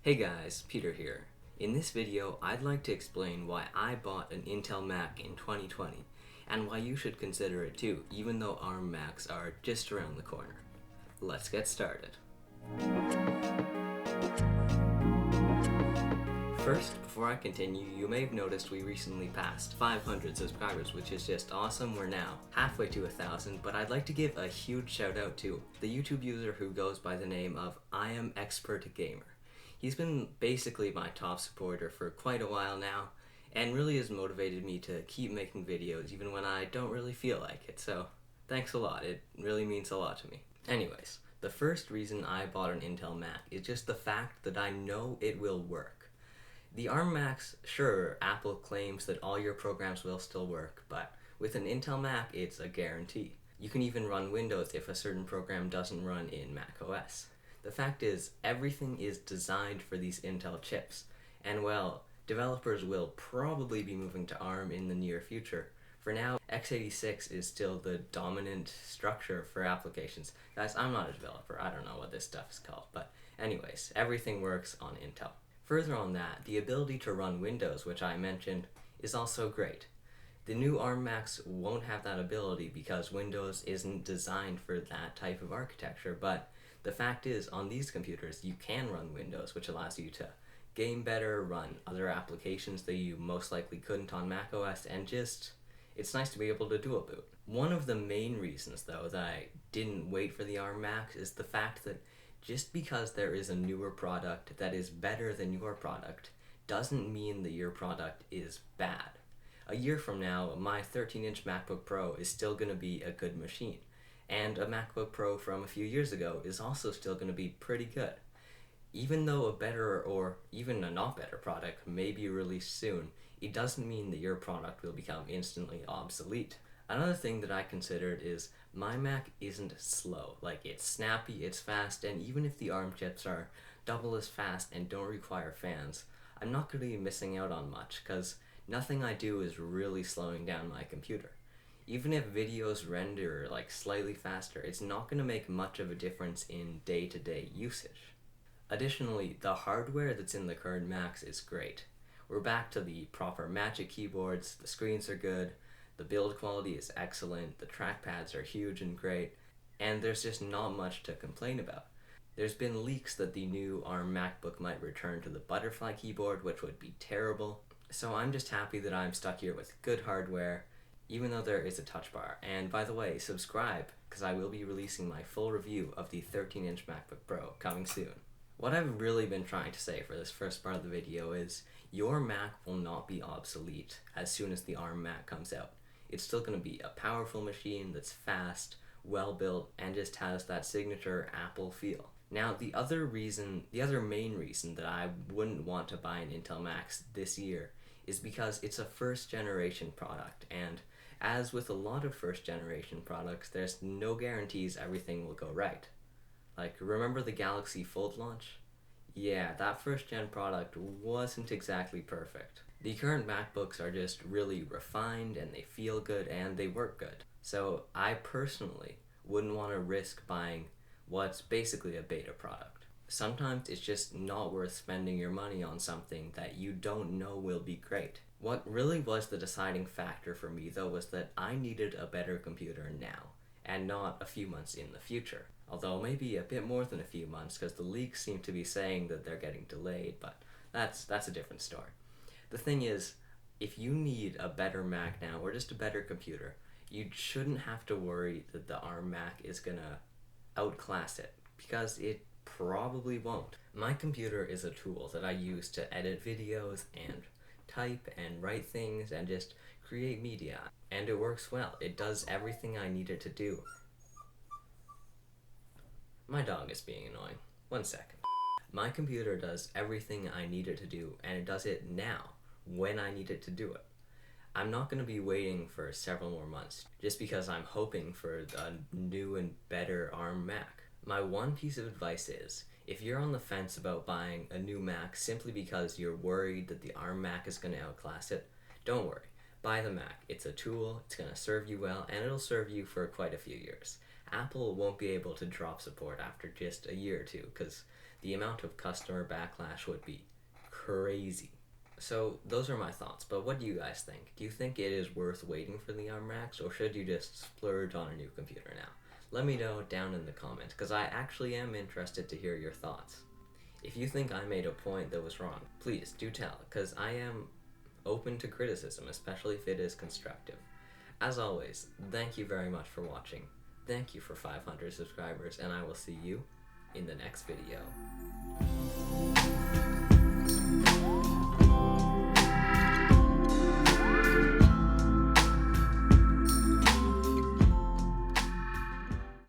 Hey guys, Peter here. In this video, I'd like to explain why I bought an Intel Mac in 2020, and why you should consider it too, even though ARM Macs are just around the corner. Let's get started. First, before I continue, you may have noticed we recently passed 500 subscribers, which is just awesome. We're now halfway to 1,000, but I'd like to give a huge shout out to the YouTube user who goes by the name of I Am Expert Gamer. He's been basically my top supporter for quite a while now, and really has motivated me to keep making videos even when I don't really feel like it, so thanks a lot, it really means a lot to me. Anyways, the first reason I bought an Intel Mac is just the fact that I know it will work. The ARM Macs, sure, Apple claims that all your programs will still work, but with an Intel Mac, it's a guarantee. You can even run Windows if a certain program doesn't run in macOS. The fact is, everything is designed for these Intel chips, and well, developers will probably be moving to ARM in the near future. For now, x86 is still the dominant structure for applications. Guys, I'm not a developer, I don't know what this stuff is called, but anyways, everything works on Intel. Further on that, the ability to run Windows, which I mentioned, is also great. The new ARM Macs won't have that ability because Windows isn't designed for that type of architecture, but the fact is, on these computers, you can run Windows, which allows you to game better, run other applications that you most likely couldn't on macOS, and just, it's nice to be able to dual boot. One of the main reasons, though, that I didn't wait for the ARM Macs is the fact that just because there is a newer product that is better than your product doesn't mean that your product is bad. A year from now, my 13-inch MacBook Pro is still going to be a good machine, and a MacBook Pro from a few years ago is also still going to be pretty good. Even though a better or even a not better product may be released soon, it doesn't mean that your product will become instantly obsolete. Another thing that I considered is my Mac isn't slow. Like, it's snappy, it's fast, and even if the ARM chips are double as fast and don't require fans, I'm not going to be missing out on much, because nothing I do is really slowing down my computer. Even if videos render like slightly faster, it's not going to make much of a difference in day-to-day usage. Additionally, the hardware that's in the current Macs is great. We're back to the proper Magic keyboards, the screens are good, the build quality is excellent, the trackpads are huge and great, and there's just not much to complain about. There's been leaks that the new ARM MacBook might return to the butterfly keyboard, which would be terrible, so I'm just happy that I'm stuck here with good hardware, even though there is a touch bar. And by the way, subscribe, because I will be releasing my full review of the 13-inch MacBook Pro coming soon. What I've really been trying to say for this first part of the video is, your Mac will not be obsolete as soon as the ARM Mac comes out. It's still going to be a powerful machine that's fast, well built, and just has that signature Apple feel. Now, the other main reason that I wouldn't want to buy an Intel Mac this year is because it's a first generation product, and as with a lot of first generation products, there's no guarantees everything will go right. Like, remember the Galaxy Fold launch? Yeah, that first gen product wasn't exactly perfect. The current MacBooks are just really refined, and they feel good, and they work good. So I personally wouldn't want to risk buying what's basically a beta product. Sometimes it's just not worth spending your money on something that you don't know will be great. What really was the deciding factor for me, though, was that I needed a better computer now, and not a few months in the future. Although maybe a bit more than a few months, because the leaks seem to be saying that they're getting delayed, but that's a different story. The thing is, if you need a better Mac now, or just a better computer, you shouldn't have to worry that the ARM Mac is gonna outclass it, because it probably won't. My computer is a tool that I use to edit videos and type and write things and just create media, and it works well. It does everything I need it to do. My dog is being annoying. 1 second. My computer does everything I need it to do, and it does it now, when I need it to do it. I'm not going to be waiting for several more months, just because I'm hoping for a new and better ARM Mac. My one piece of advice is, if you're on the fence about buying a new Mac simply because you're worried that the ARM Mac is going to outclass it, don't worry. Buy the Mac. It's a tool, it's going to serve you well, and it'll serve you for quite a few years. Apple won't be able to drop support after just a year or two, because the amount of customer backlash would be crazy. So those are my thoughts, but what do you guys think? Do you think it is worth waiting for the ARM racks, or should you just splurge on a new computer now? Let me know down in the comments, because I actually am interested to hear your thoughts. If you think I made a point that was wrong, please do tell, because I am open to criticism, especially if it is constructive. As always, thank you very much for watching. Thank you for 500 subscribers, and I will see you in the next video.